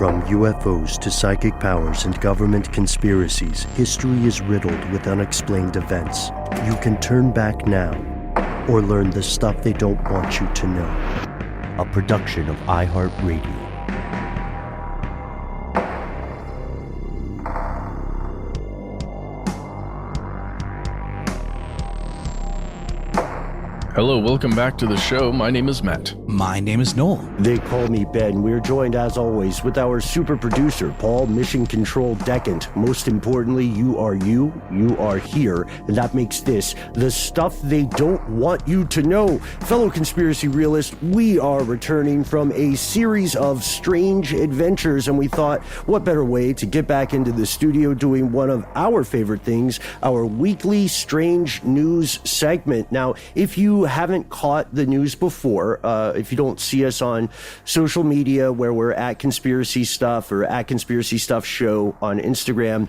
From UFOs to psychic powers and government conspiracies, history is riddled with unexplained events. You can turn back now or learn the stuff they don't want you to know. A production of iHeartRadio. Hello, welcome back to the show. My name is Matt. My name is Noel. They call me Ben. We're joined, as always, with our super producer, Paul, Mission Control Decant. Most importantly, you are here, and that makes this the stuff they don't want you to know. Fellow conspiracy realists, we are returning from a series of strange adventures, and we thought, what better way to get back into the studio doing one of our favorite things, our weekly strange news segment. Now, if you haven't caught the news before, if you don't see us on social media where we're at Conspiracy Stuff or at Conspiracy Stuff Show on Instagram,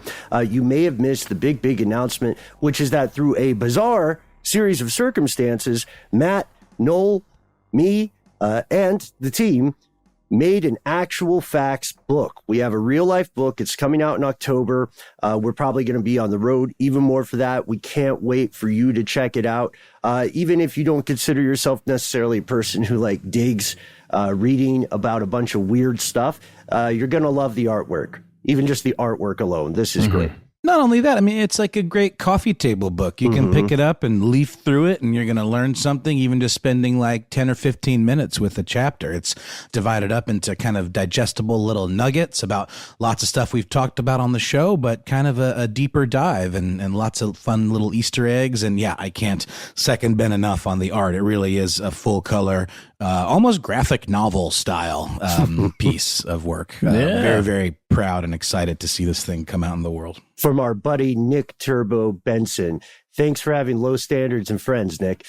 you may have missed the big announcement, which is that through a bizarre series of circumstances, Matt, Noel, me, and the team made an actual facts book. We have a real life book. It's coming out in October. We're probably going to be on the road even more for that. We can't wait for you to check it out. Even if you don't consider yourself necessarily a person who digs reading about a bunch of weird stuff, you're going to love the artwork. Even just the artwork alone. This is great. Not only that, I mean, it's like a great coffee table book. You can pick it up and leaf through it, and you're going to learn something, even just spending like 10 or 15 minutes with a chapter. It's divided up into kind of digestible little nuggets about lots of stuff we've talked about on the show, but kind of a deeper dive and lots of fun little Easter eggs. And yeah, I can't second Ben enough on the art. It really is a full color, almost graphic novel style piece of work. Very, very proud and excited to see this thing come out in the world. From our buddy Nick Turbo Benson. Thanks for having low standards and friends, Nick.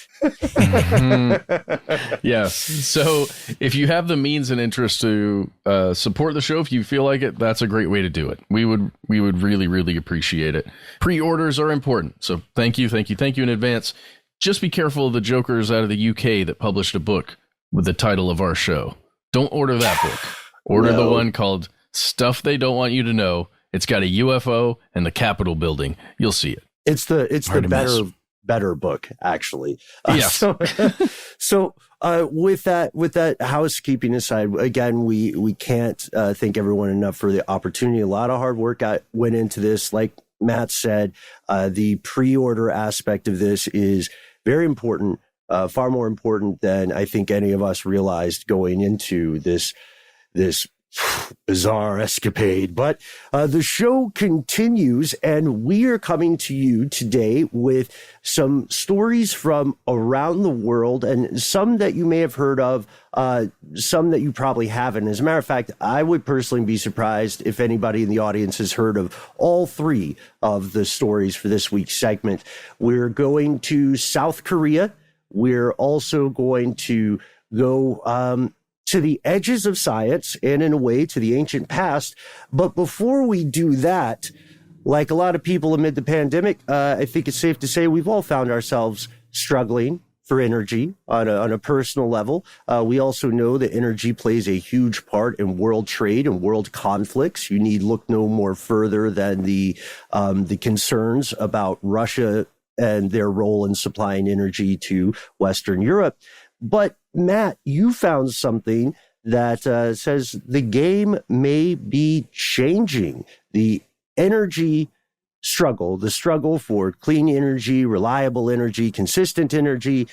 Yes. So if you have the means and interest to support the show, if you feel like it, that's a great way to do it. We would really appreciate it. Pre-orders are important. So thank you in advance. Just be careful of the jokers out of the UK that published a book with the title of our show. Don't order that book. Order the one called Stuff They Don't Want You to Know. It's got a UFO and the Capitol building. You'll see it. It's the better book, actually. Yes. So with that housekeeping aside, again, we can't thank everyone enough for the opportunity. A lot of hard work went into this. Like Matt said, the pre-order aspect of this is very important, far more important than I think any of us realized going into this bizarre escapade. But the show continues, and we are coming to you today with some stories from around the world, and some that you may have heard of, some that you probably haven't. As a matter of fact, I would personally be surprised if anybody in the audience has heard of all three of the stories for this week's segment. We're going to South Korea. We're also going to go to the edges of science and, in a way, to the ancient past. But before we do that, like a lot of people amid the pandemic, I think it's safe to say we've all found ourselves struggling for energy on a personal level. We also know that energy plays a huge part in world trade and world conflicts. You need look no more further than the concerns about Russia and their role in supplying energy to Western Europe. But Matt, you found something that says the game may be changing. The energy struggle, the struggle for clean energy, reliable energy, consistent energy,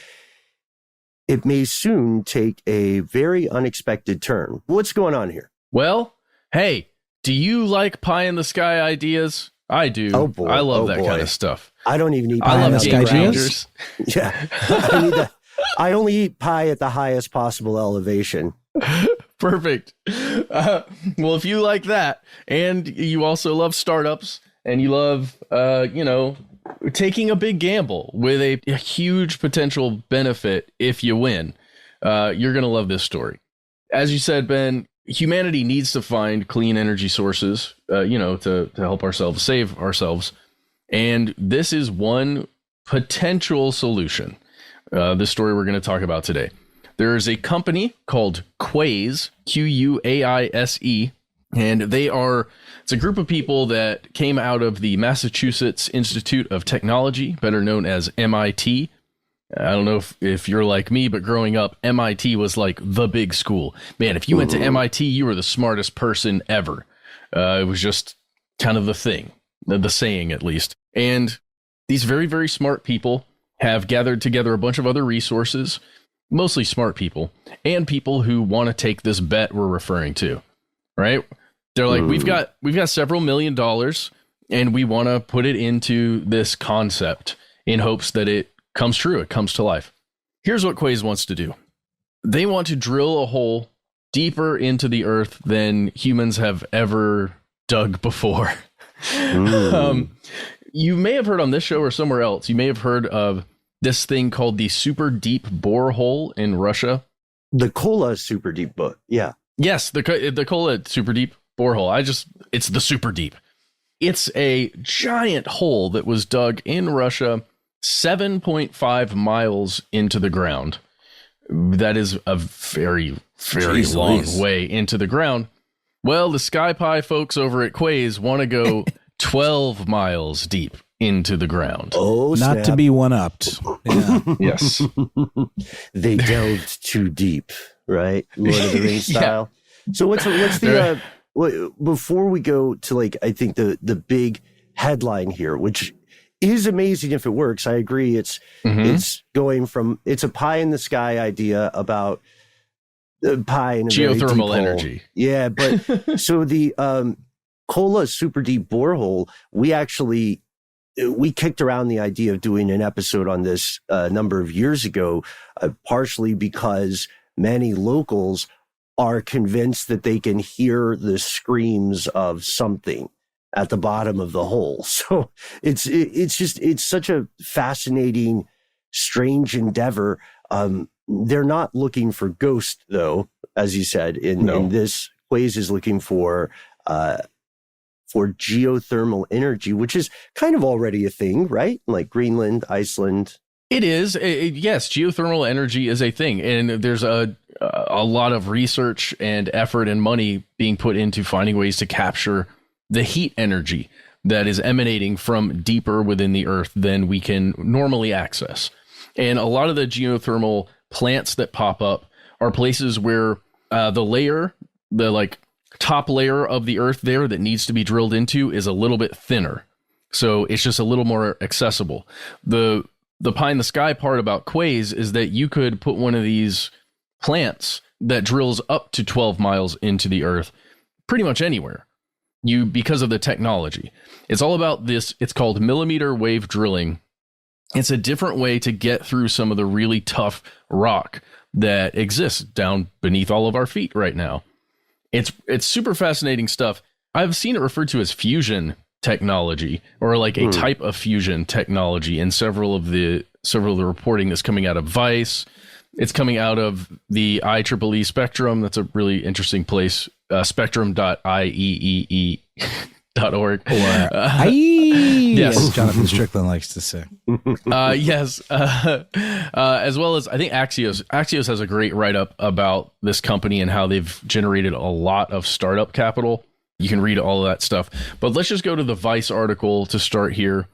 it may soon take a very unexpected turn. What's going on here? Well, hey, do you like pie in the sky ideas? I do. Oh boy. I love that boy. kind of stuff. I don't even eat pie. I love Game Rangers. Yeah. I only eat pie at the highest possible elevation. Perfect. Well, if you like that, and you also love startups, and you love, taking a big gamble with a huge potential benefit if you win, you're going to love this story. As you said, Ben, humanity needs to find clean energy sources, to help ourselves save ourselves. And this is one potential solution. This story we're going to talk about today. There is a company called Quaise, Quaise, And it's a group of people that came out of the Massachusetts Institute of Technology, better known as MIT. I don't know if you're like me, but growing up, MIT was like the big school. Man, if you went to MIT, you were the smartest person ever. It was just kind of the thing, the saying at least. And these very, very smart people have gathered together a bunch of other resources, mostly smart people, and people who want to take this bet we're referring to, right? They're like, we've got several $1 million, and we want to put it into this concept in hopes that it comes true, it comes to life. Here's what Quays wants to do. They want to drill a hole deeper into the earth than humans have ever dug before. You may have heard on this show or somewhere else, you may have heard of this thing called the super deep borehole in Russia. The Kola super deep book. Yeah. Yes, the Kola super deep borehole. It's the super deep. It's a giant hole that was dug in Russia 7.5 miles into the ground. That is a very, very long way into the ground. Well, the Sky Pie folks over at Quays want to go 12 miles deep into the ground. Oh, not snap. to be one-upped. Yeah. Yes. They delved too deep, right? Lord of the Rings style. So what's the before we go to, like, I think the big headline here, which is amazing if it works. I agree. It's going from, it's a pie in the sky idea about pie in a geothermal energy. Yeah, but so the Kola super deep borehole, we kicked around the idea of doing an episode on this a number of years ago, partially because many locals are convinced that they can hear the screams of something at the bottom of the hole. So it's such a fascinating, strange endeavor. They're not looking for ghosts, though, as you said. In this, Quays is looking for geothermal energy, which is kind of already a thing, right? Like Greenland, Iceland. It is. Yes, geothermal energy is a thing. And there's a lot of research and effort and money being put into finding ways to capture the heat energy that is emanating from deeper within the earth than we can normally access. And a lot of the geothermal plants that pop up are places where the top layer of the earth there that needs to be drilled into is a little bit thinner. So it's just a little more accessible. The pie in the sky part about Quays is that you could put one of these plants that drills up to 12 miles into the earth pretty much anywhere. Because of the technology. It's all about this. It's called millimeter wave drilling. It's a different way to get through some of the really tough rock that exists down beneath all of our feet right now. It's super fascinating stuff. I've seen it referred to as fusion technology, or like a type of fusion technology in several of the reporting that's coming out of Vice. It's coming out of the IEEE Spectrum. That's a really interesting place. Spectrum.ieee.org. Yes, as Jonathan Strickland likes to say. Yes. As well as, I think Axios. Axios has a great write-up about this company and how they've generated a lot of startup capital. You can read all of that stuff. But let's just go to the Vice article to start here.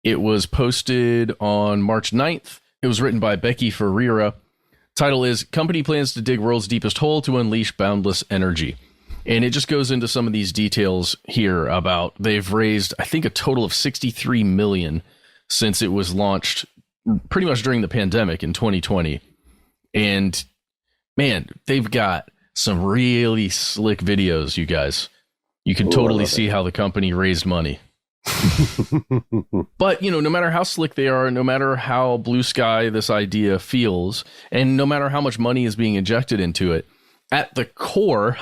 It was posted on March 9th. It was written by Becky Ferreira. Title is Company Plans to Dig World's Deepest Hole to Unleash Boundless Energy. And it just goes into some of these details here about they've raised, I think, a total of $63 million since it was launched pretty much during the pandemic in 2020. And man, they've got some really slick videos, you guys. You can totally see how the company raised money. But, no matter how slick they are, no matter how blue sky this idea feels, and no matter how much money is being injected into it, at the core,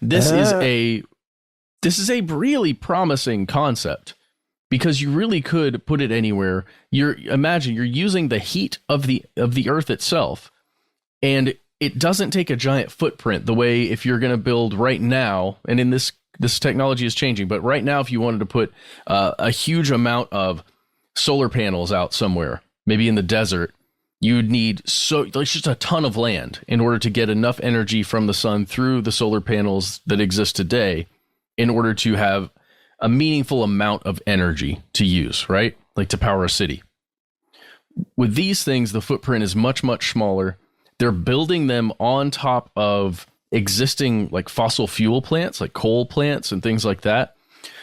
this is a really promising concept, because you really could put it anywhere. Imagine you're using the heat of the earth itself, and it doesn't take a giant footprint the way if you're going to build right now, and in this technology is changing, but right now, if you wanted to put a huge amount of solar panels out somewhere, maybe in the desert, you would need there's just a ton of land in order to get enough energy from the sun through the solar panels that exist today in order to have a meaningful amount of energy to use, right? Like to power a city. With these things, the footprint is much, much smaller. They're building them on top of existing like fossil fuel plants, like coal plants and things like that.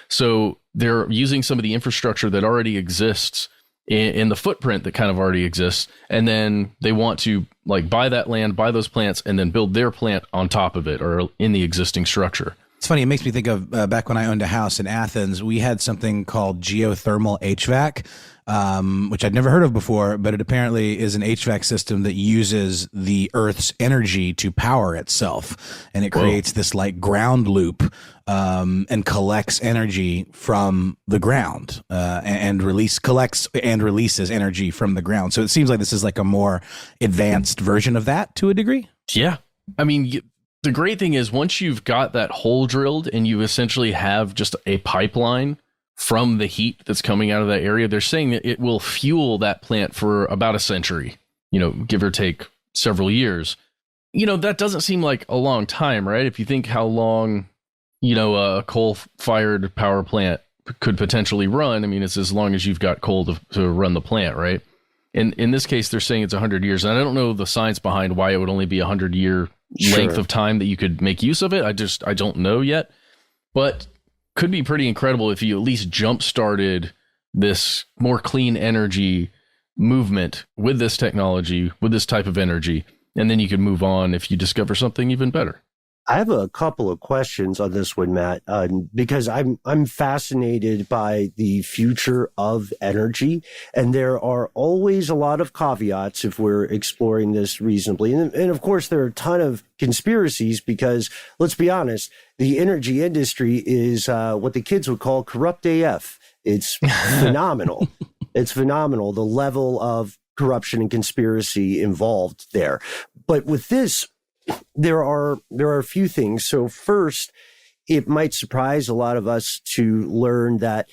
So they're using some of the infrastructure that already exists in the footprint that kind of already exists. And then they want to like buy that land, buy those plants, and then build their plant on top of it or in the existing structure. It's funny. It makes me think of back when I owned a house in Athens, we had something called geothermal HVAC, which I'd never heard of before, but it apparently is an HVAC system that uses the Earth's energy to power itself. And it creates this like ground loop and collects energy from the ground collects and releases energy from the ground. So it seems like this is like a more advanced version of that to a degree. Yeah. I mean, the great thing is once you've got that hole drilled and you essentially have just a pipeline from the heat that's coming out of that area, they're saying that it will fuel that plant for about a century, give or take several years. That doesn't seem like a long time, right? If you think how long, a coal-fired power plant could potentially run, I mean, it's as long as you've got coal to run the plant, right? And in this case, they're saying it's 100 years. And I don't know the science behind why it would only be 100-year length of time that you could make use of it. I don't know yet, but could be pretty incredible if you at least jump started this more clean energy movement with this technology, with this type of energy, and then you could move on if you discover something even better. I have a couple of questions on this one, Matt, because I'm fascinated by the future of energy, and there are always a lot of caveats if we're exploring this reasonably. And of course, there are a ton of conspiracies because, let's be honest, the energy industry is what the kids would call corrupt AF. It's phenomenal. It's phenomenal, the level of corruption and conspiracy involved there. But with this, there are a few things. So first, it might surprise a lot of us to learn that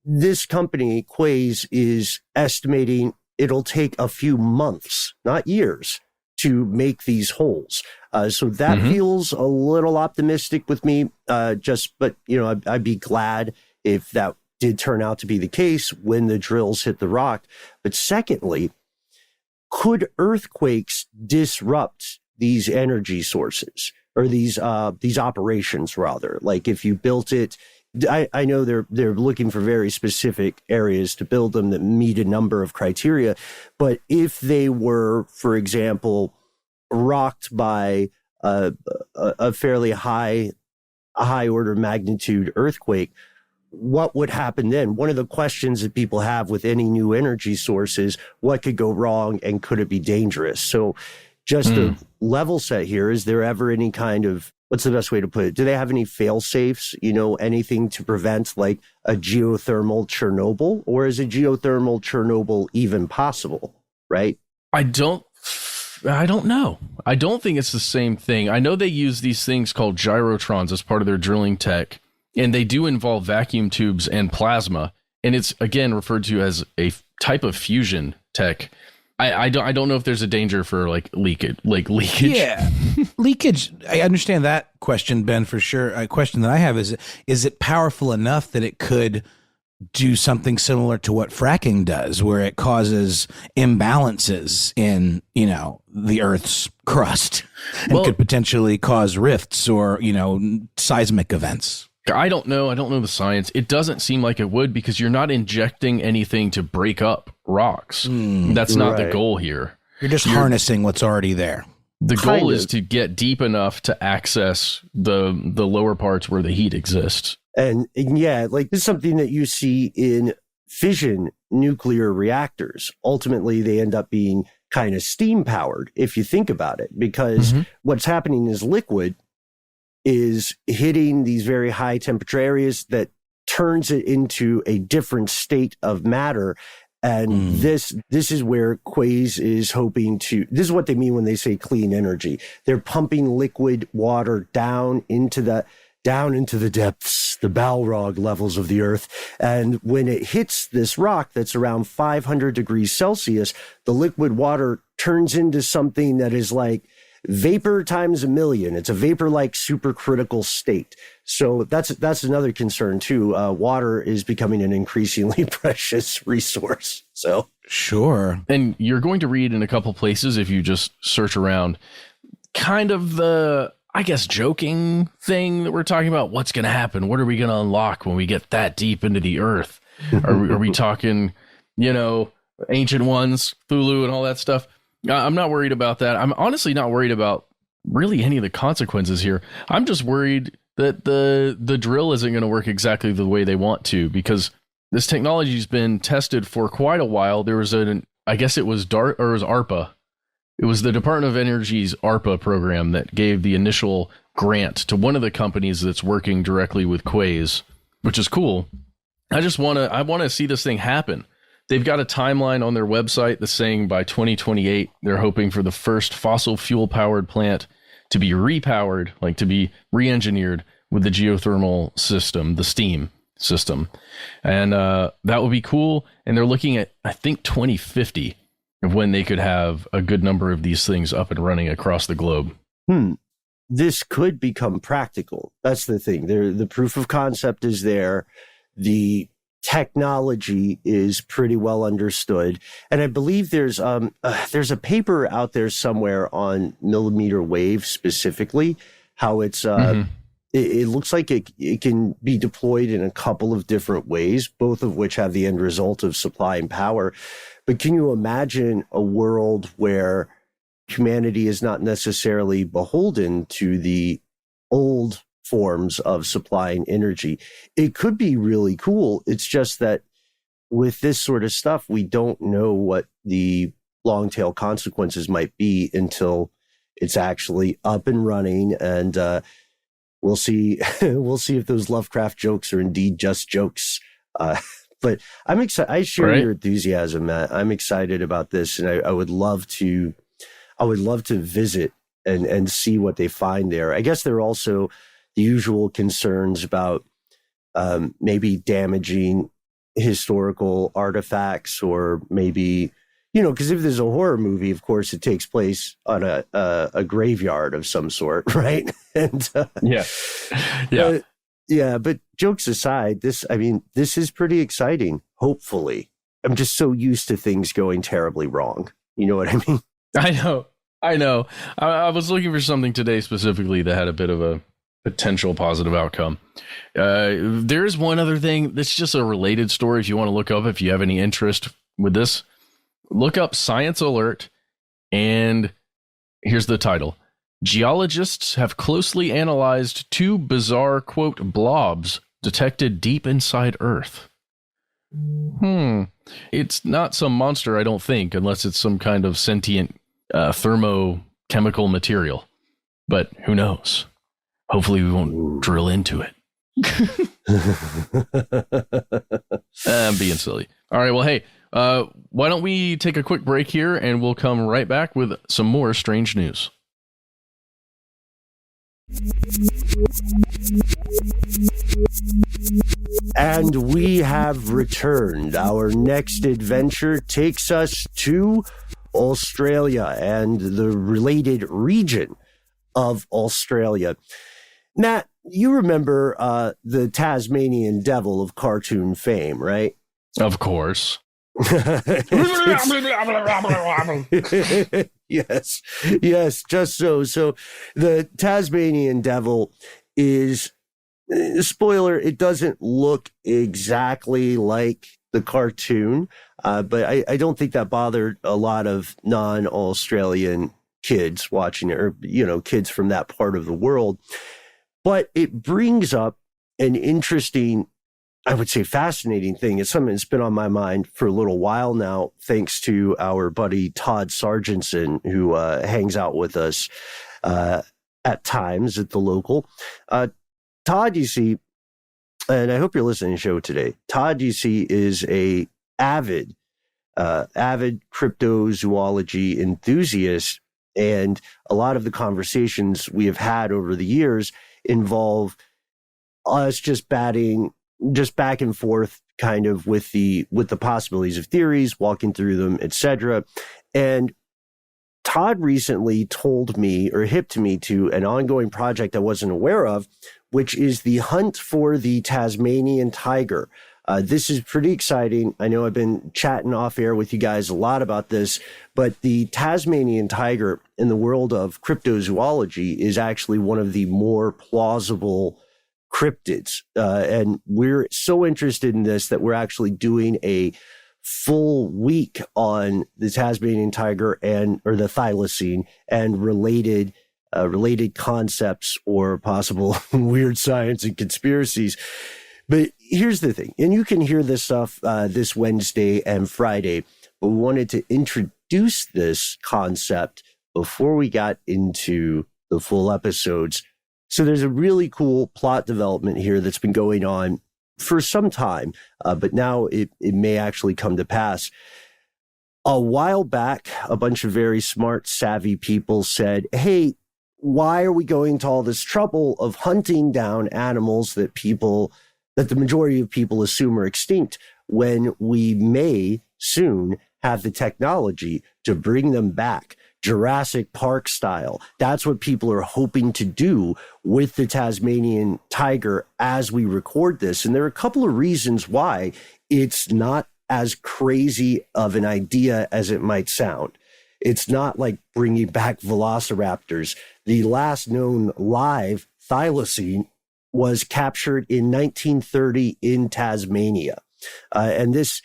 this company, Quaise, is estimating it'll take a few months, not years, to make these holes. So that feels a little optimistic with me. But I'd be glad if that did turn out to be the case when the drills hit the rock. But secondly, could earthquakes disrupt these energy sources or these operations rather? Like if you built it, I know they're looking for very specific areas to build them that meet a number of criteria, but if they were, for example, rocked by a fairly high order magnitude earthquake, what would happen then? One of the questions that people have with any new energy source is what could go wrong and could it be dangerous? So just the level set here, is there ever any kind of, what's the best way to put it? Do they have any fail safes, anything to prevent like a geothermal Chernobyl, or is a geothermal Chernobyl even possible? Right. I don't know. I don't think it's the same thing. I know they use these things called gyrotrons as part of their drilling tech, and they do involve vacuum tubes and plasma. And it's again referred to as a type of fusion tech. I don't know if there's a danger for leakage. Yeah, leakage. I understand that question, Ben, for sure. A question that I have is it powerful enough that it could do something similar to what fracking does, where it causes imbalances in, the Earth's crust and could potentially cause rifts or, seismic events? I don't know. I don't know the science. It doesn't seem like it would because you're not injecting anything to break up rocks. That's not the goal here. You're just harnessing what's already there. The goal is to get deep enough to access the lower parts where the heat exists. And yeah, this is something that you see in fission nuclear reactors. Ultimately, they end up being kind of steam powered, if you think about it, because what's happening is liquid is hitting these very high temperature areas that turns it into a different state of matter. And this is where Quaise is hoping to, this is what they mean when they say clean energy. They're pumping liquid water down into down into the depths, the Balrog levels of the Earth. And when it hits this rock that's around 500 degrees Celsius, the liquid water turns into something that is like vapor times a million. It's a vapor-like supercritical state. So that's another concern too. Water is becoming an increasingly precious resource. So sure. And you're going to read in a couple places, if you just search around, kind of the, I guess, joking thing that we're talking about. What's going to happen? What are we going to unlock when we get that deep into the Earth? Are we talking, Ancient Ones, Cthulhu, and all that stuff? I'm not worried about that. I'm honestly not worried about really any of the consequences here. I'm just worried that the drill isn't going to work exactly the way they want to, because this technology has been tested for quite a while. There was I guess it was DART, or it was ARPA. It was the Department of Energy's ARPA program that gave the initial grant to one of the companies that's working directly with Quays, which is cool. I want to see this thing happen. They've got a timeline on their website that's saying by 2028, they're hoping for the first fossil fuel powered plant to be repowered, like to be re-engineered with the geothermal system, the steam system. And that would be cool. And they're looking at, I think, 2050 of when they could have a good number of these things up and running across the globe. This could become practical. That's the thing. The proof of concept is there. The technology is pretty well understood. And I believe there's a paper out there somewhere on millimeter wave specifically, how it's it looks like it can be deployed in a couple of different ways, both of which have the end result of supply and power. But can you imagine a world where humanity is not necessarily beholden to the old forms of supplying energy? It could be really cool. It's just that with this sort of stuff, we don't know what the long tail consequences might be until it's actually up and running. And we'll see. We'll see if those Lovecraft jokes are indeed just jokes. But I'm excited. I share your enthusiasm, Matt. I'm excited about this, and I would love to visit and see what they find there. I guess there are also the usual concerns about maybe damaging historical artifacts, or maybe, because if there's a horror movie, of course, it takes place on a graveyard of some sort, right? And yeah. But jokes aside, this is pretty exciting. Hopefully, I'm just so used to things going terribly wrong. You know what I mean? I know. I was looking for something today specifically that had a bit of a potential positive outcome. There's one other thing that's just a related story. If you want to look up, if you have any interest with this, look up Science Alert. And here's the title. Geologists have closely analyzed two bizarre, quote, blobs detected deep inside Earth. It's not some monster, I don't think, unless it's some kind of sentient thermochemical material. But who knows? Hopefully we won't drill into it. I'm being silly. All right, well, hey, why don't we take a quick break here, and we'll come right back with some more strange news. And we have returned. Our next adventure takes us to Australia and the related region of Australia. Matt, you remember the Tasmanian Devil of cartoon fame, right? Of course. Yes, just so. So the Tasmanian Devil is, spoiler, it doesn't look exactly like the cartoon, but I don't think that bothered a lot of non-Australian kids watching it, or, kids from that part of the world. But it brings up an interesting, I would say fascinating thing. It's something that's been on my mind for a little while now, thanks to our buddy Todd Sargentson, who hangs out with us at times at the local. Todd, you see, and I hope you're listening to the show today. Todd, you see, is a avid cryptozoology enthusiast, and a lot of the conversations we have had over the years involve us just back and forth kind of with the possibilities of theories, walking through them, etc. And Todd recently told me or hipped me to an ongoing project I wasn't aware of, which is the hunt for the Tasmanian tiger. This is pretty exciting. I know I've been chatting off air with you guys a lot about this, but the Tasmanian tiger in the world of cryptozoology is actually one of the more plausible cryptids. And we're so interested in this that we're actually doing a full week on the Tasmanian tiger or the Thylacine and related concepts or possible weird science and conspiracies. But here's the thing, and you can hear this stuff this Wednesday and Friday, but we wanted to introduce this concept before we got into the full episodes. So there's a really cool plot development here that's been going on for some time, but now it may actually come to pass. A while back, a bunch of very smart, savvy people said, hey, why are we going to all this trouble of hunting down animals that the majority of people assume are extinct when we may soon have the technology to bring them back, Jurassic Park style? That's what people are hoping to do with the Tasmanian tiger as we record this. And there are a couple of reasons why it's not as crazy of an idea as it might sound. It's not like bringing back velociraptors. The last known live Thylacine was captured in 1930 in Tasmania. And this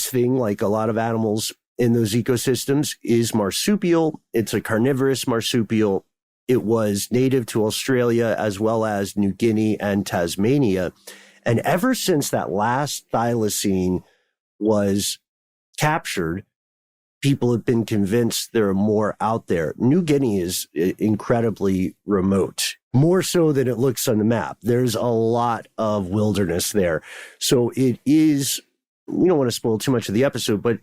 thing, like a lot of animals in those ecosystems, is marsupial. It's a carnivorous marsupial. It was native to Australia as well as New Guinea and Tasmania. And ever since that last Thylacine was captured, people have been convinced there are more out there. New Guinea is incredibly remote, more so than it looks on the map. There's a lot of wilderness there. So it is, we don't want to spoil too much of the episode, but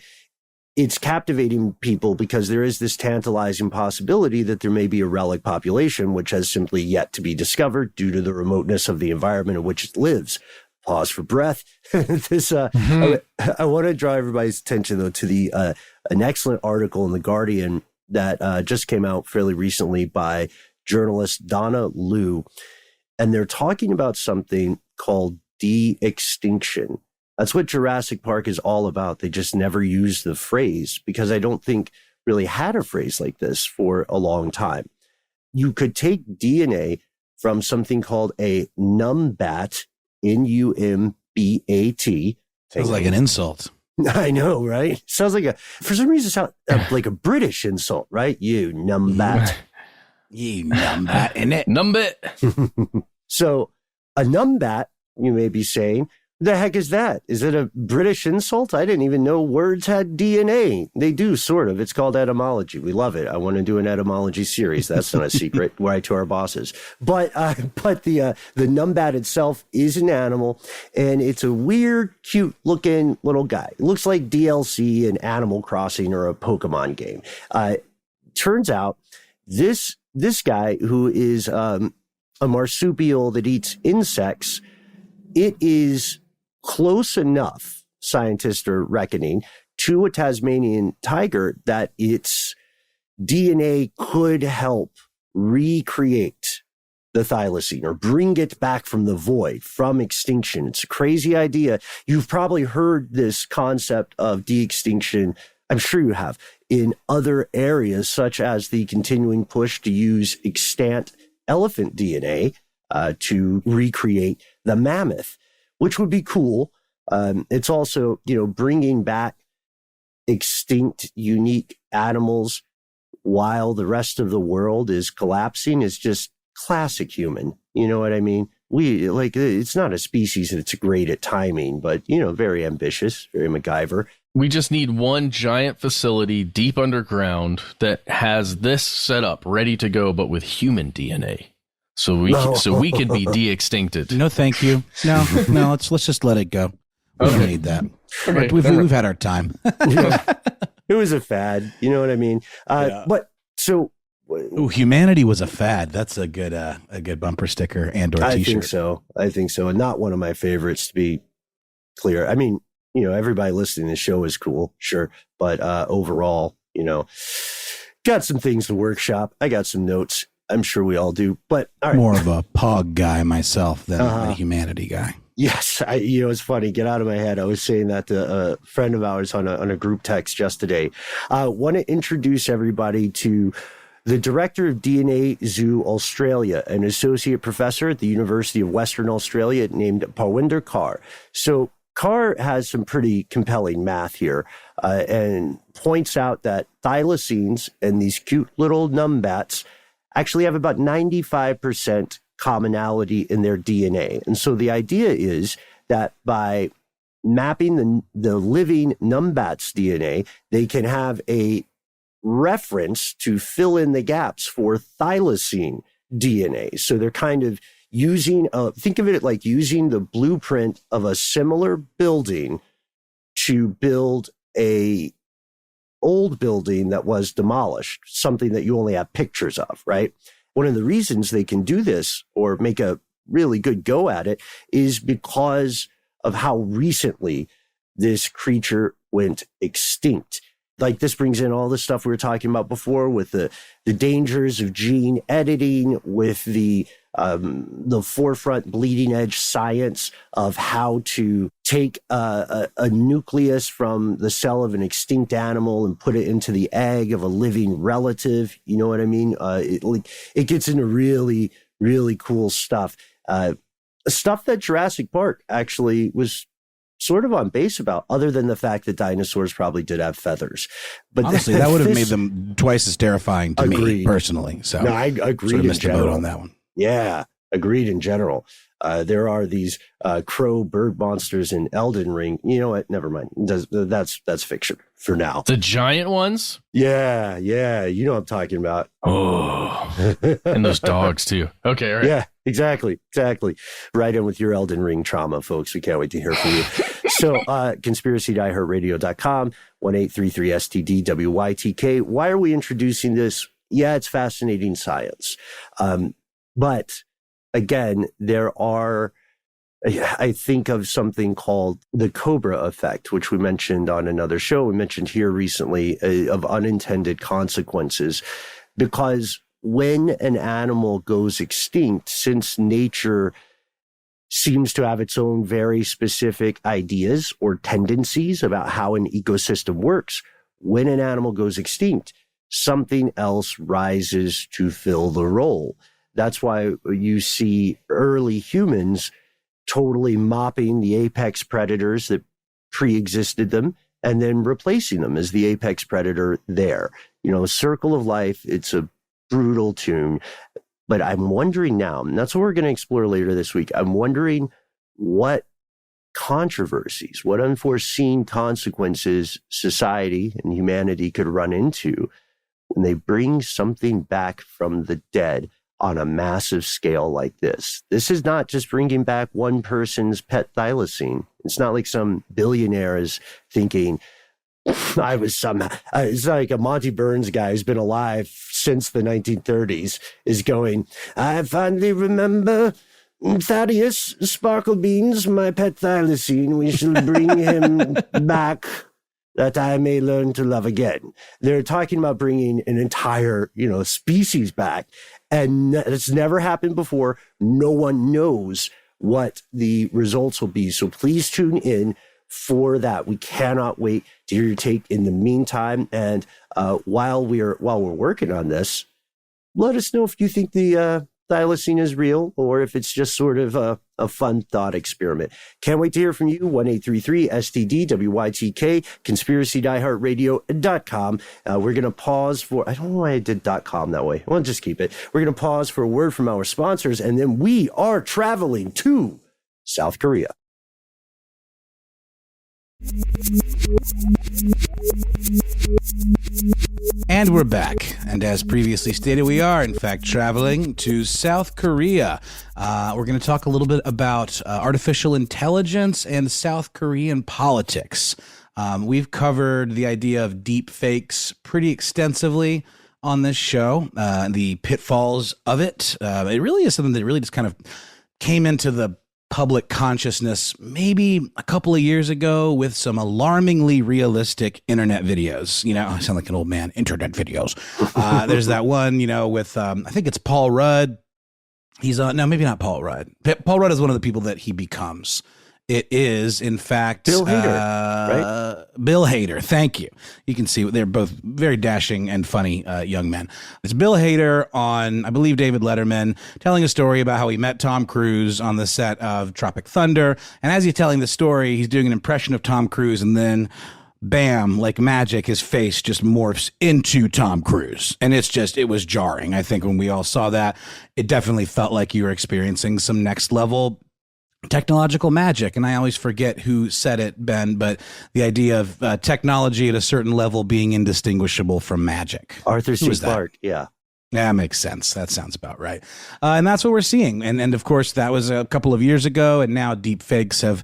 it's captivating people because there is this tantalizing possibility that there may be a relic population, which has simply yet to be discovered due to the remoteness of the environment in which it lives. Pause for breath. I want to draw everybody's attention, though, to an excellent article in The Guardian that just came out fairly recently by journalist Donna Liu. And they're talking about something called De-Extinction. That's what Jurassic Park is all about. They just never used the phrase because I don't think really had a phrase like this for a long time. You could take DNA from something called a numbat, N-U-M-B-A-T. Sounds like an insult. I know, right? Sounds like for some reason, it sounds like a British insult, right? You numbat. You numbat, innit? Numbit. So a numbat, you may be saying, the heck is that? Is it a British insult? I didn't even know words had DNA. They do, sort of. It's called etymology. We love it. I want to do an etymology series. That's not a secret. Right to our bosses. But the numbat itself is an animal, and it's a weird, cute-looking little guy. It looks like DLC, an Animal Crossing, or a Pokemon game. Turns out this guy, who is a marsupial that eats insects, it is close enough, scientists are reckoning, to a Tasmanian tiger that its DNA could help recreate the Thylacine or bring it back from the void, from extinction. It's a crazy idea. You've probably heard this concept of de-extinction, I'm sure you have, in other areas, such as the continuing push to use extant elephant DNA to recreate the mammoth, which would be cool. It's also, bringing back extinct, unique animals while the rest of the world is collapsing is just classic human. You know what I mean? It's not a species that's great at timing, but, very ambitious, very MacGyver. We just need one giant facility deep underground that has this set up ready to go, but with human DNA. So we could be de-extincted. No, thank you. No. Let's just let it go. We don't need that. Okay, we've had our time. It was a fad. You know what I mean? Yeah. But so Ooh, humanity was a fad. That's a good bumper sticker and or t-shirt. I think so. And not one of my favorites, to be clear. I mean, everybody listening to the show is cool, sure. But overall, got some things to workshop. I got some notes. I'm sure we all do. But all right. More of a pog guy myself than a humanity guy. Yes, it's funny. Get out of my head. I was saying that to a friend of ours on a group text just today. Want to introduce everybody to the director of DNA Zoo Australia, an associate professor at the University of Western Australia named Parwinder Kaur. So Kaur has some pretty compelling math here and points out that thylacines and these cute little numbats actually have about 95% commonality in their DNA. And so the idea is that by mapping the living numbat's DNA, they can have a reference to fill in the gaps for thylacine DNA. So they're kind of using, think of it like using the blueprint of a similar building to build a old building that was demolished, something that you only have pictures of, right? One of the reasons they can do this or make a really good go at it is because of how recently this creature went extinct. Like this brings in all the stuff we were talking about before with the dangers of gene editing, with the forefront bleeding edge science of how to take a nucleus from the cell of an extinct animal and put it into the egg of a living relative. You know what I mean? It gets into really, really cool stuff. Stuff that Jurassic Park actually was sort of on base about, other than the fact that dinosaurs probably did have feathers. But honestly, that would have made them twice as terrifying to me personally. So no, I agreed. Sort of missed the boat on that one. Yeah, agreed in general. There are these crow bird monsters in Elden Ring. You know what? Never mind. That's fiction for now. The giant ones? Yeah. You know what I'm talking about. Oh, and those dogs too. Okay, all right. Yeah, exactly. Right in with your Elden Ring trauma, folks. We can't wait to hear from you. So, conspiracy@iHeartRadio.com, 1-833-STD-WYTK. Why are we introducing this? Yeah, it's fascinating science. But again, I think of something called the Cobra effect, which we mentioned on another show. We mentioned here recently of unintended consequences, because when an animal goes extinct, since nature seems to have its own very specific ideas or tendencies about how an ecosystem works, when an animal goes extinct, something else rises to fill the role. That's why you see early humans totally mopping the apex predators that pre-existed them and then replacing them as the apex predator there. Circle of life, it's a brutal tune. But I'm wondering now, and that's what we're going to explore later this week, I'm wondering what controversies, what unforeseen consequences society and humanity could run into when they bring something back from the dead on a massive scale like this. This is not just bringing back one person's pet thylacine. It's not like some billionaire is thinking, it's like a Monty Burns guy who's been alive since the 1930s is going, I finally remember Thaddeus Sparklebeans, my pet thylacine. We shall bring him back that I may learn to love again. They're talking about bringing an entire, species back. And it's never happened before. No one knows what the results will be. So please tune in for that. We cannot wait to hear your take in the meantime. And while we're working on this, let us know if you think the thylacine is real or if it's just sort of a fun thought experiment. Can't wait to hear from you. 1-833-STD-WYTK, conspiracy@iHeartRadio.com. We're going to pause for, I don't know why I did .com that way. Well, just keep it. We're going to pause for a word from our sponsors, and then we are traveling to South Korea. And we're back. And as previously stated, we are, in fact, traveling to South Korea. We're going to talk a little bit about artificial intelligence and South Korean politics. We've covered the idea of deep fakes pretty extensively on this show, the pitfalls of it. It really is something that really just kind of came into the public consciousness maybe a couple of years ago with some alarmingly realistic internet videos. I sound like an old man. Internet videos. There's that one, with I think it's Paul Rudd. He's on. No, maybe not Paul Rudd. Paul Rudd is one of the people that he becomes. It is, in fact, Bill Hader, right? Bill Hader. Thank you. You can see they're both very dashing and funny young men. It's Bill Hader on, I believe, David Letterman, telling a story about how he met Tom Cruise on the set of Tropic Thunder. And as he's telling the story, he's doing an impression of Tom Cruise, and then bam, like magic, his face just morphs into Tom Cruise. And it was jarring. I think when we all saw that, it definitely felt like you were experiencing some next level technological magic. And I always forget who said it, Ben, but the idea of technology at a certain level being indistinguishable from magic. Arthur C. Clarke, yeah. That makes sense. That sounds about right. And that's what we're seeing. And of course, that was a couple of years ago, and now deep fakes have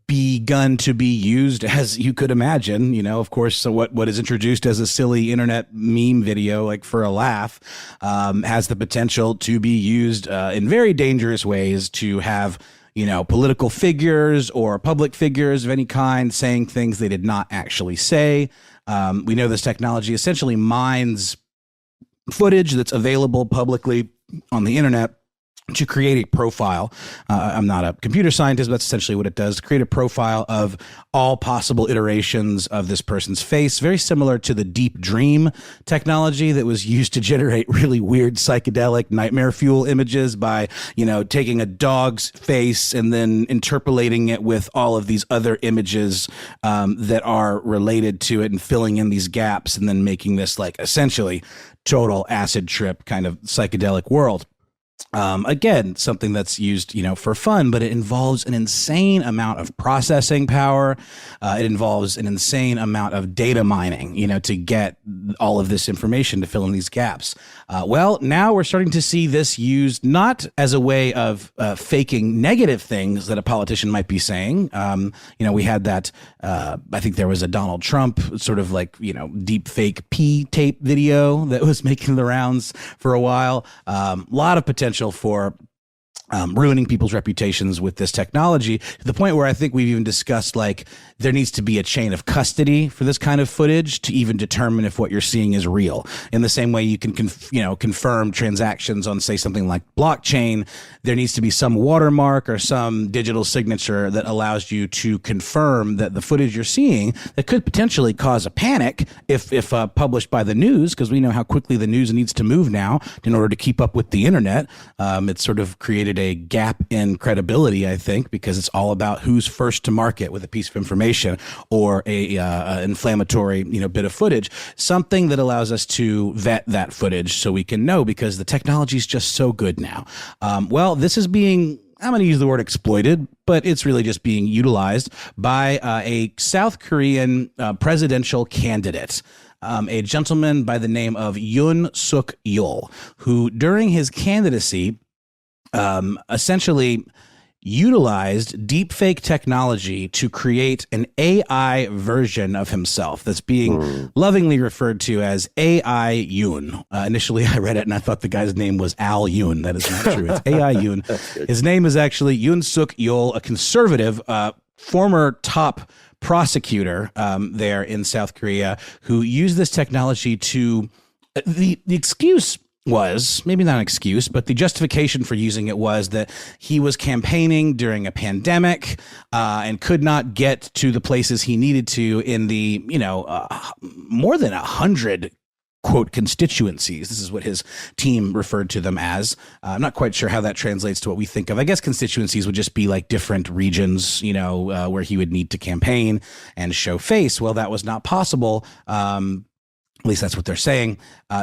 begun to be used, as you could imagine. Of course, so what is introduced as a silly internet meme video, like for a laugh, has the potential to be used in very dangerous ways to have political figures or public figures of any kind saying things they did not actually say. We know this technology essentially mines footage that's available publicly on the internet to create a profile. I'm not a computer scientist, but that's essentially what it does. Create a profile of all possible iterations of this person's face, very similar to the deep dream technology that was used to generate really weird psychedelic nightmare fuel images by, taking a dog's face and then interpolating it with all of these other images that are related to it and filling in these gaps and then making this like essentially total acid trip kind of psychedelic world. Again, something that's used, for fun, but it involves an insane amount of processing power. It involves an insane amount of data mining, to get all of this information to fill in these gaps. Well, now we're starting to see this used not as a way of faking negative things that a politician might be saying. We had that, I think there was a Donald Trump sort of like, deep fake P tape video that was making the rounds for a while. A lot of potential for ruining people's reputations with this technology, to the point where I think we've even discussed like there needs to be a chain of custody for this kind of footage to even determine if what you're seeing is real. In the same way you can confirm transactions on, say, something like blockchain, there needs to be some watermark or some digital signature that allows you to confirm that the footage you're seeing that could potentially cause a panic if published by the news, because we know how quickly the news needs to move now in order to keep up with the internet. It's sort of created a gap in credibility, I think, because it's all about who's first to market with a piece of information or a inflammatory, bit of footage, something that allows us to vet that footage so we can know, because the technology is just so good now. Well, this is being, I'm going to use the word exploited, but it's really just being utilized by a South Korean presidential candidate. A gentleman by the name of Yoon Suk Yeol, who during his candidacy essentially utilized deepfake technology to create an AI version of himself that's being lovingly referred to as AI Yoon. Initially, I read it and I thought the guy's name was Al Yoon. That is not true. It's AI Yoon. His name is actually Yoon Suk Yeol, a conservative, former top prosecutor there in South Korea, who used this technology to the excuse was, maybe not an excuse, but the justification for using it was that he was campaigning during a pandemic and could not get to the places he needed to in the, more than 100 quote constituencies. This is what his team referred to them as. I'm not quite sure how that translates to what we think of. I guess constituencies would just be like different regions, where he would need to campaign and show face. Well, that was not possible. At least that's what they're saying.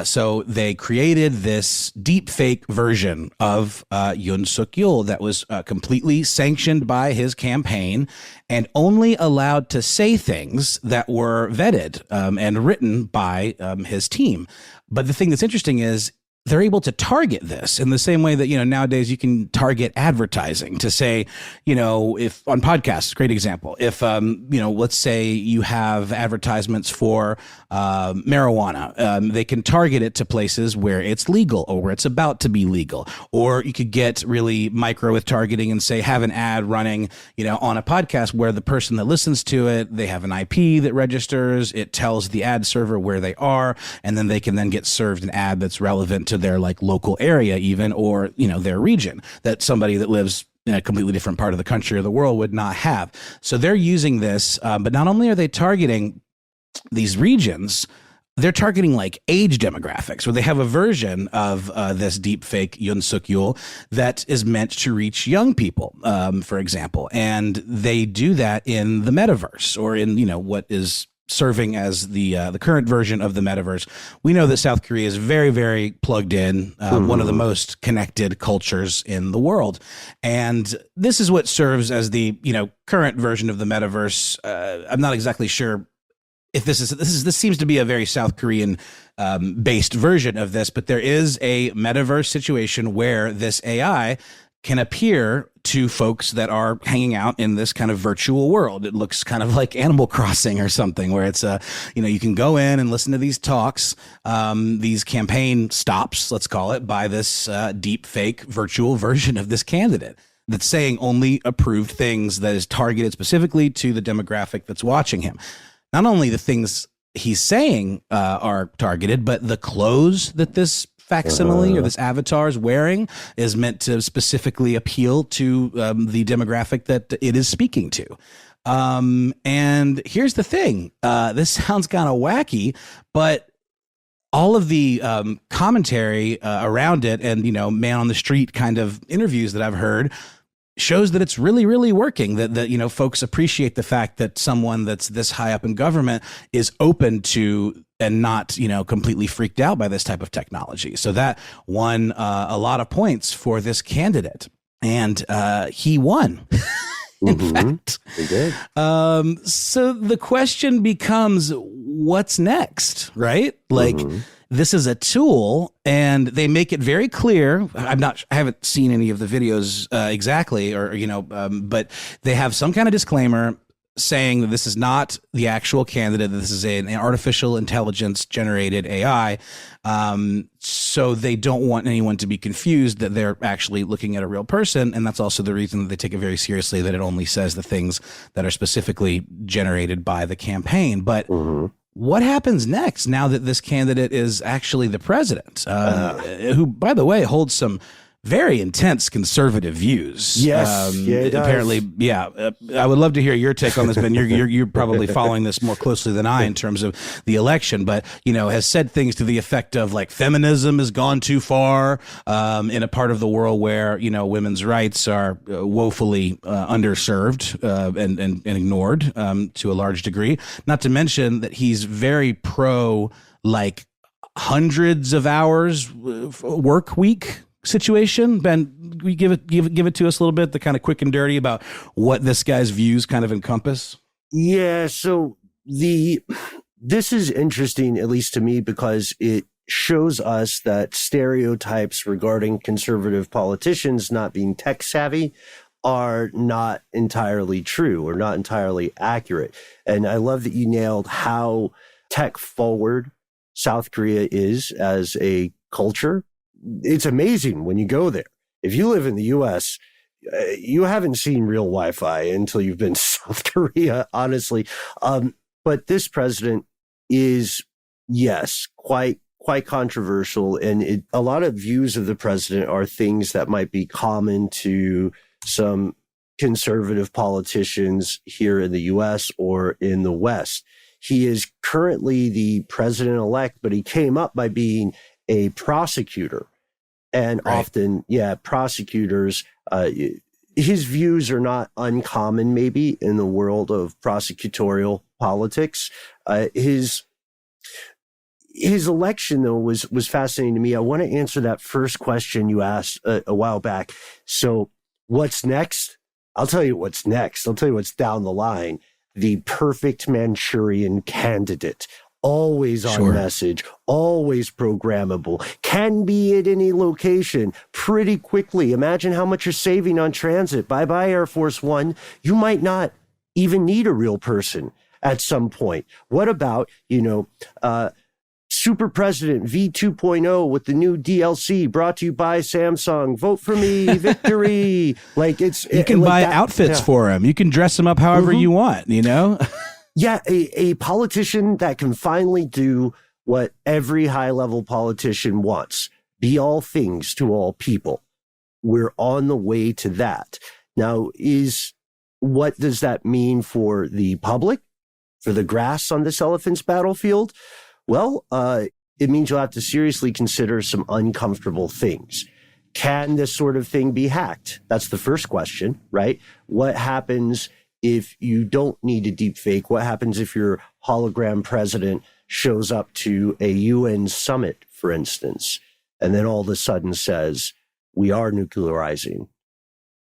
So they created this deep fake version of Yoon Suk Yeol that was completely sanctioned by his campaign and only allowed to say things that were vetted and written by his team. But the thing that's interesting is they're able to target this in the same way that, nowadays you can target advertising to say, if on podcasts, great example, if, let's say you have advertisements for marijuana, they can target it to places where it's legal or where it's about to be legal. Or you could get really micro with targeting and say, have an ad running, on a podcast where the person that listens to it, they have an IP that registers, it tells the ad server where they are, and then they can then get served an ad that's relevant to their like local area even, or, their region that somebody that lives in a completely different part of the country or the world would not have. So they're using this, but not only are they targeting these regions, they're targeting like age demographics, where they have a version of this deep fake Yoon Suk Yeol that is meant to reach young people, for example. And they do that in the metaverse, or in, what is serving as the current version of the metaverse. We know that South Korea is very, very plugged in, one of the most connected cultures in the world. And this is what serves as the, current version of the metaverse. I'm not exactly sure if this seems to be a very South Korean based version of this, but there is a metaverse situation where this AI can appear to folks that are hanging out in this kind of virtual world. It looks kind of like Animal Crossing or something, where it's you can go in and listen to these talks, these campaign stops, let's call it, by this deep fake virtual version of this candidate that's saying only approved things, that is targeted specifically to the demographic that's watching him. Not only the things he's saying are targeted, but the clothes that this facsimile or this avatar is wearing is meant to specifically appeal to the demographic that it is speaking to. And here's the thing. This sounds kind of wacky, but all of the commentary around it and, man on the street kind of interviews that I've heard shows that it's really, really working, that folks appreciate the fact that someone that's this high up in government is open to and not, completely freaked out by this type of technology. So that won a lot of points for this candidate, and he won. In fact, he did. So the question becomes, what's next, right? Like, this is a tool, and they make it very clear. I haven't seen any of the videos exactly, or but they have some kind of disclaimer saying that this is not the actual candidate. This is an artificial intelligence generated AI. So they don't want anyone to be confused that they're actually looking at a real person. And that's also the reason that they take it very seriously, that it only says the things that are specifically generated by the campaign. But what happens next now that this candidate is actually the president, who, by the way, holds some very intense conservative views? Yes, apparently, I would love to hear your take on this, Ben. You're probably following this more closely than I in terms of the election, but has said things to the effect of like feminism has gone too far in a part of the world where women's rights are woefully underserved and ignored to a large degree. Not to mention that he's very pro like hundreds of hours work week situation. Ben, we give it to us a little bit, the kind of quick and dirty about what this guy's views kind of encompass. Yeah, so this is interesting, at least to me, because it shows us that stereotypes regarding conservative politicians not being tech savvy are not entirely true or not entirely accurate. And I love that you nailed how tech forward South Korea is as a culture. It's amazing when you go there. If you live in the U.S., you haven't seen real Wi-Fi until you've been to South Korea, honestly. But this president is, yes, quite controversial. And a lot of views of the president are things that might be common to some conservative politicians here in the U.S. or in the West. He is currently the president-elect, but he came up by being a prosecutor. And right. Often, prosecutors, his views are not uncommon maybe in the world of prosecutorial politics. His election, though, was fascinating to me. I want to answer that first question you asked a while back. So what's next? I'll tell you what's next. I'll tell you what's down the line. The perfect Manchurian candidate. always on message, always programmable, can be at any location pretty quickly. Imagine how much you're saving on transit. Bye-bye, Air Force One. You might not even need a real person at some point. What about, Super President V2.0 with the new DLC brought to you by Samsung. Vote for me, victory. You can buy outfits for him. You can dress him up however you want, Yeah, a politician that can finally do what every high-level politician wants. Be all things to all people. We're on the way to that. Now, what does that mean for the public? For the grass on this elephant's battlefield? Well, it means you'll have to seriously consider some uncomfortable things. Can this sort of thing be hacked? That's the first question, right? What happens if you don't need a deep fake? What happens if your hologram president shows up to a UN summit, for instance, and then all of a sudden says, we are nuclearizing.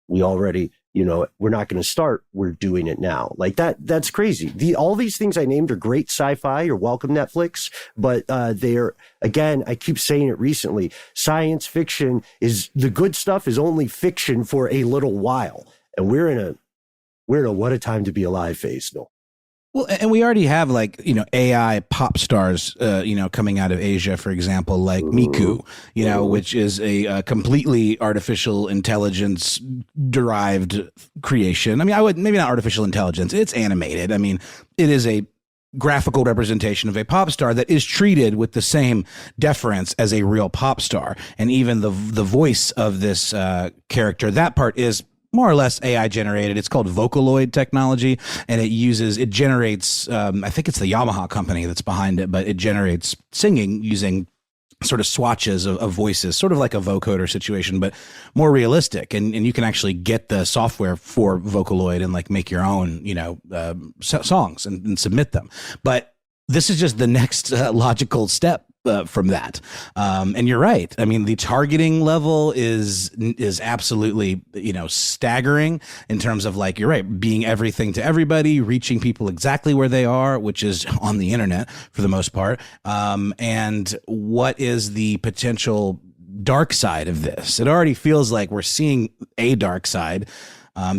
We already, we're not going to start. We're doing it now. That's crazy. All these things I named are great sci-fi. You're welcome, Netflix. But they're, again, I keep saying it recently, science fiction the good stuff is only fiction for a little while. And we're in a what a time to be alive phase. No. Well, and we already have AI pop stars, coming out of Asia, for example, like Miku, which is a completely artificial intelligence derived creation. I mean, maybe not artificial intelligence. It's animated. I mean, it is a graphical representation of a pop star that is treated with the same deference as a real pop star. And even the voice of this character, that part is more or less AI generated. It's called Vocaloid technology, and it generates, I think it's the Yamaha company that's behind it, but it generates singing using sort of swatches of voices, sort of like a vocoder situation, but more realistic. And you can actually get the software for Vocaloid and make your own, songs and submit them. But this is just the next logical step from that. And you're right. I mean, the targeting level is absolutely, staggering in terms of you're right, being everything to everybody, reaching people exactly where they are, which is on the internet for the most part. And what is the potential dark side of this? It already feels like we're seeing a dark side.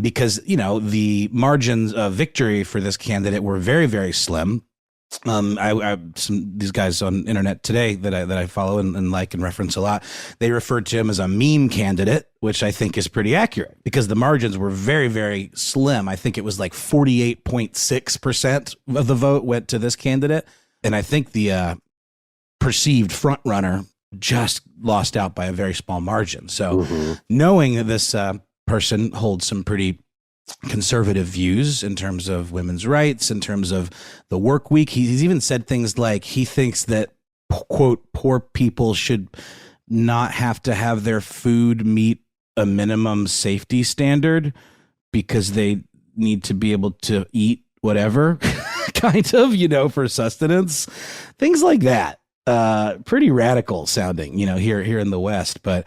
Because, the margins of victory for this candidate were very, very slim. These guys on internet today that I follow and like and reference a lot, they referred to him as a meme candidate, which I think is pretty accurate because the margins were very, very slim. I think it was 48.6% of the vote went to this candidate. And I think the perceived front runner just lost out by a very small margin. So knowing that this person holds some pretty conservative views in terms of women's rights, in terms of the work week. He's even said things like he thinks that, quote, poor people should not have to have their food meet a minimum safety standard because they need to be able to eat whatever kind of, for sustenance. Things like that. Pretty radical sounding, here in the West, but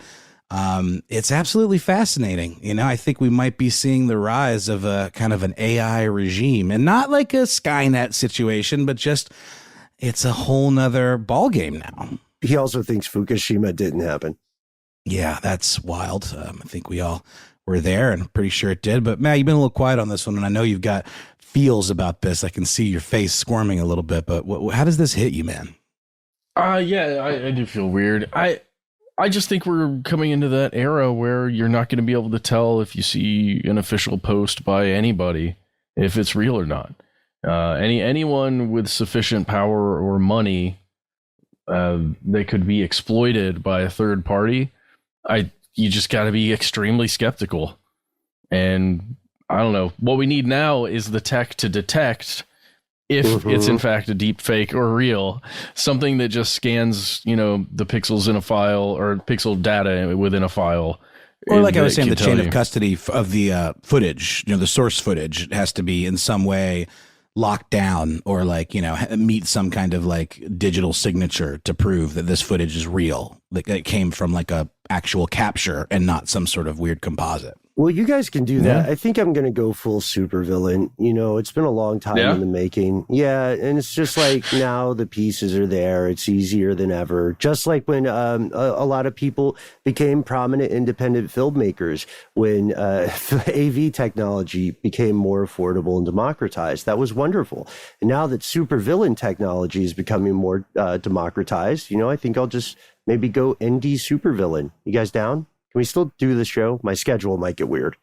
it's absolutely fascinating. I think we might be seeing the rise of a kind of an AI regime, and not like a Skynet situation, but just it's a whole nother ballgame now. He also thinks Fukushima didn't happen. Yeah, that's wild. I think we all were there, and I'm pretty sure it did. But Matt, you've been a little quiet on this one, and I know you've got feels about this. I can see your face squirming a little bit, but how does this hit you, man? Yeah, I do feel weird. I just think we're coming into that era where you're not going to be able to tell if you see an official post by anybody if it's real or not. Anyone with sufficient power or money, they could be exploited by a third party. You just got to be extremely skeptical. And I don't know. What we need now is the tech to detect if it's in fact a deep fake or real, something that just scans, the pixels in a file or pixel data within a file. Or like I was saying, the chain of custody of the footage, the source footage has to be in some way locked down or meet some kind of digital signature to prove that this footage is real. Like it came from a actual capture and not some sort of weird composite. Well, you guys can do that. I think I'm going to go full supervillain. You know, it's been a long time in the making. Yeah, and it's just like now the pieces are there. It's easier than ever. Just like when a lot of people became prominent independent filmmakers when AV technology became more affordable and democratized. That was wonderful. And now that supervillain technology is becoming more democratized, you know, I think I'll just maybe go ND supervillain. You guys down? Can we still do the show? My schedule might get weird.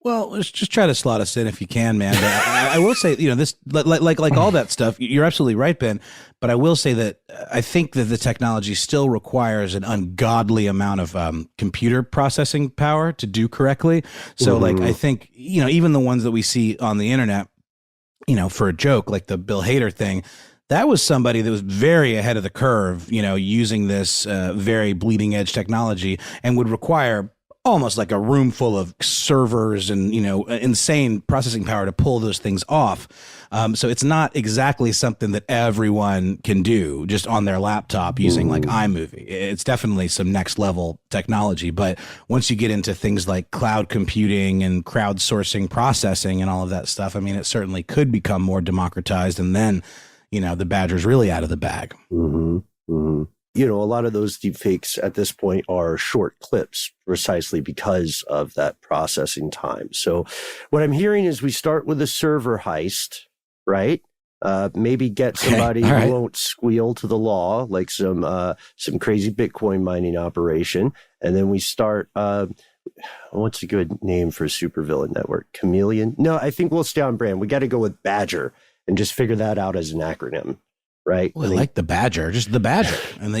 Well, let's just try to slot us in if you can, man. But I will say, you know, this like all that stuff. You're absolutely right, Ben. But I will say that I think that the technology still requires an ungodly amount of computer processing power to do correctly. So, like, I think, you know, even the ones that we see on the internet, you know, for a joke, like the Bill Hader thing. That was somebody that was very ahead of the curve, you know, using this very bleeding edge technology and would require almost like a room full of servers and, you know, insane processing power to pull those things off. So it's not exactly something that everyone can do just on their laptop using like iMovie. It's definitely some next level technology. But once you get into things like cloud computing and crowdsourcing processing and all of that stuff, I mean, it certainly could become more democratized, and then, you know, the badger's really out of the bag. You know, a lot of those deepfakes at this point are short clips precisely because of that processing time. So what I'm hearing is we start with a server heist, right? Maybe get somebody who won't squeal to the law, like some crazy Bitcoin mining operation. And then we start, what's a good name for a supervillain network? Chameleon? No, I think we'll stay on brand. We got to go with Badger and just figure that out as an acronym, right? Well, I like the Badger, just the Badger. And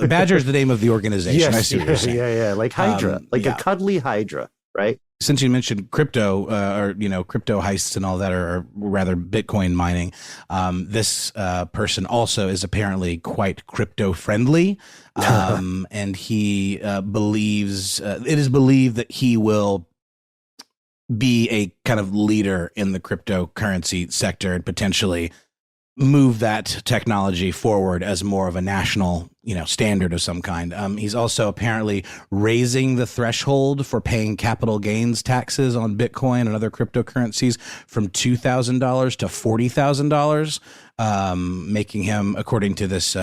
Badger is the name of the organization. Yes, I see what you're saying. Yeah, like Hydra, a cuddly Hydra, right? Since you mentioned crypto, or, you know, crypto heists and all that, or rather Bitcoin mining, this person also is apparently quite crypto friendly. And he believes, it is believed that he will be a kind of leader in the cryptocurrency sector and potentially move that technology forward as more of a national, you know, standard of some kind. He's also apparently raising the threshold for paying capital gains taxes on Bitcoin and other cryptocurrencies from $2,000 to $40,000, making him, according to this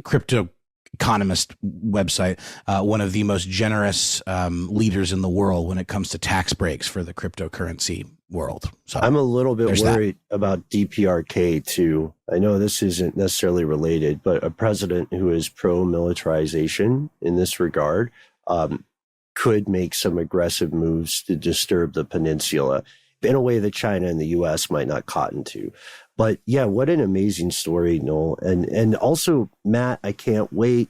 crypto economist website, one of the most generous leaders in the world when it comes to tax breaks for the cryptocurrency world. So I'm a little bit worried about DPRK too. I know this isn't necessarily related, but a president who is pro-militarization in this regard could make some aggressive moves to disturb the peninsula in a way that China and the U.S. might not cotton to. But yeah, what an amazing story, Noel. And also, Matt, I can't wait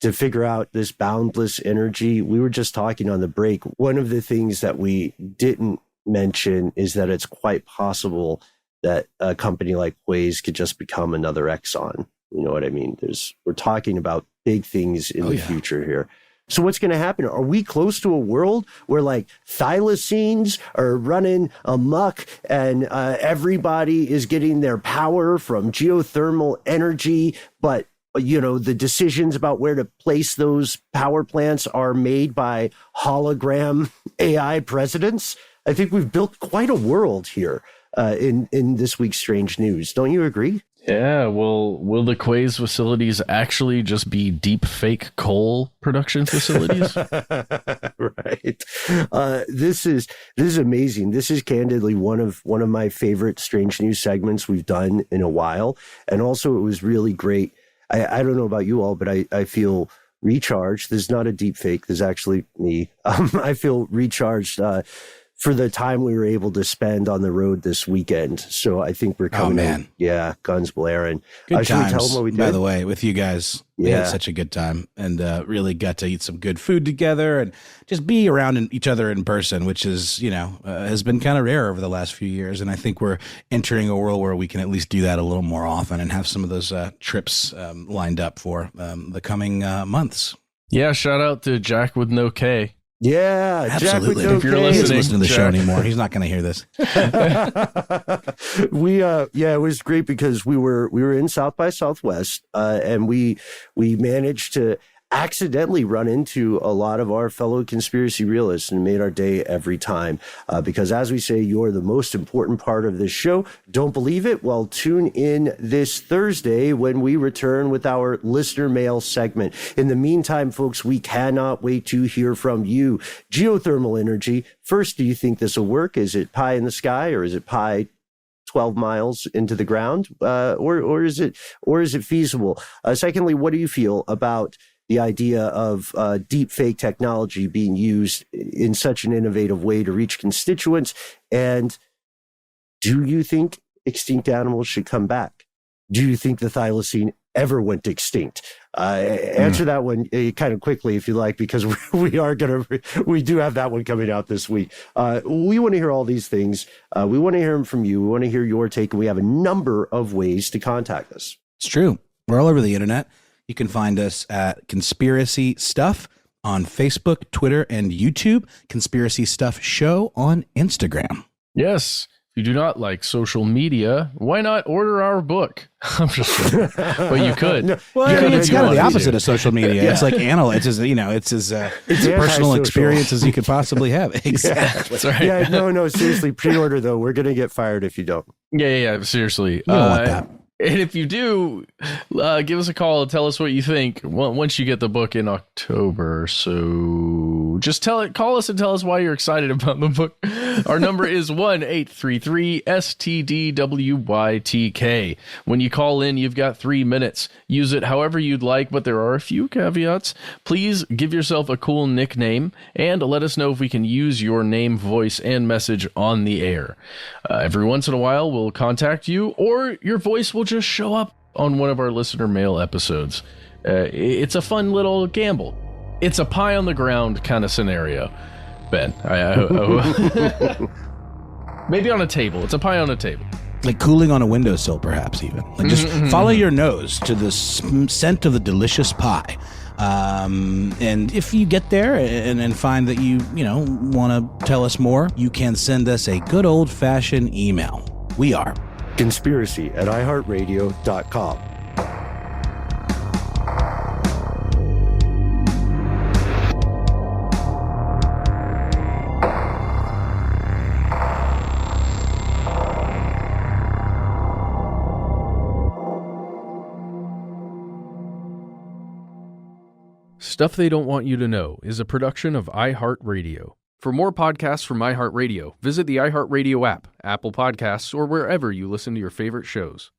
to figure out this boundless energy. We were just talking on the break. One of the things that we didn't mention is that it's quite possible that a company like Waze could just become another Exxon. You know what I mean? We're talking about big things in the future here. So what's going to happen? Are we close to a world where like thylacines are running amok and everybody is getting their power from geothermal energy, but you know, the decisions about where to place those power plants are made by hologram AI presidents? I think we've built quite a world here in this week's Strange News. Don't you agree? Yeah, will the Quays facilities actually just be deep fake coal production facilities? Right. This is amazing. This is candidly one of my favorite Strange News segments we've done in a while. And also it was really great. I don't know about you all, but I feel recharged. This is not a deep fake. This is actually me. I feel recharged for the time we were able to spend on the road this weekend. So I think we're coming in. Yeah, guns blaring. Good times, tell them what we did? by the way, with you guys. We had such a good time and really got to eat some good food together and just be around each other in person, which is, you know, has been kind of rare over the last few years. And I think we're entering a world where we can at least do that a little more often and have some of those trips lined up for the coming months. Yeah, shout out to Jack with no K. Yeah, absolutely. Jack, if you're He doesn't listening listen to the show anymore. He's not going to hear this. It was great because we were in South by Southwest, and we managed to accidentally run into a lot of our fellow conspiracy realists and made our day every time. Because as we say, you're the most important part of this show. Don't believe it? Well, tune in this Thursday when we return with our listener mail segment. In the meantime, folks, we cannot wait to hear from you. Geothermal energy. First, do you think this will work? Is it pie in the sky, or is it pie 12 miles into the ground, or is it feasible? Secondly, what do you feel about the idea of deep fake technology being used in such an innovative way to reach constituents? And do you think extinct animals should come back? Do you think the thylacine ever went extinct? Answer that one kind of quickly if you like, because we do have that one coming out this week. We want to hear all these things. We want to hear them from you. We want to hear your take, and we have a number of ways to contact us. It's true. We're all over the internet. You can find us at Conspiracy Stuff on Facebook, Twitter, and YouTube. Conspiracy Stuff Show on Instagram. Yes. If you do not like social media, why not order our book? I'm just kidding. But you could. No, well, it's kind of the opposite of social media. Yeah. It's like it's as personal experience as you could possibly have. Exactly. Yeah, that's right. Yeah, no, seriously, pre-order though. We're going to get fired if you don't. Yeah, seriously. You don't want that. And if you do, give us a call and tell us what you think once you get the book in October. So just call us and tell us why you're excited about the book. Our number is 1-833-STDWYTK. When you call in, you've got 3 minutes. Use it however you'd like, but there are a few caveats. Please give yourself a cool nickname and let us know if we can use your name, voice, and message on the air. Every once in a while, we'll contact you, or your voice will just show up on one of our listener mail episodes. It's a fun little gamble. It's a pie on the ground kind of scenario, Ben. Maybe on a table. It's a pie on a table. Like cooling on a windowsill, perhaps even. Like just follow your nose to the scent of the delicious pie. And if you get there and find that you want to tell us more, you can send us a good old-fashioned email. We are conspiracy@iHeartRadio.com. Stuff They Don't Want You to Know is a production of iHeartRadio. For more podcasts from iHeartRadio, visit the iHeartRadio app, Apple Podcasts, or wherever you listen to your favorite shows.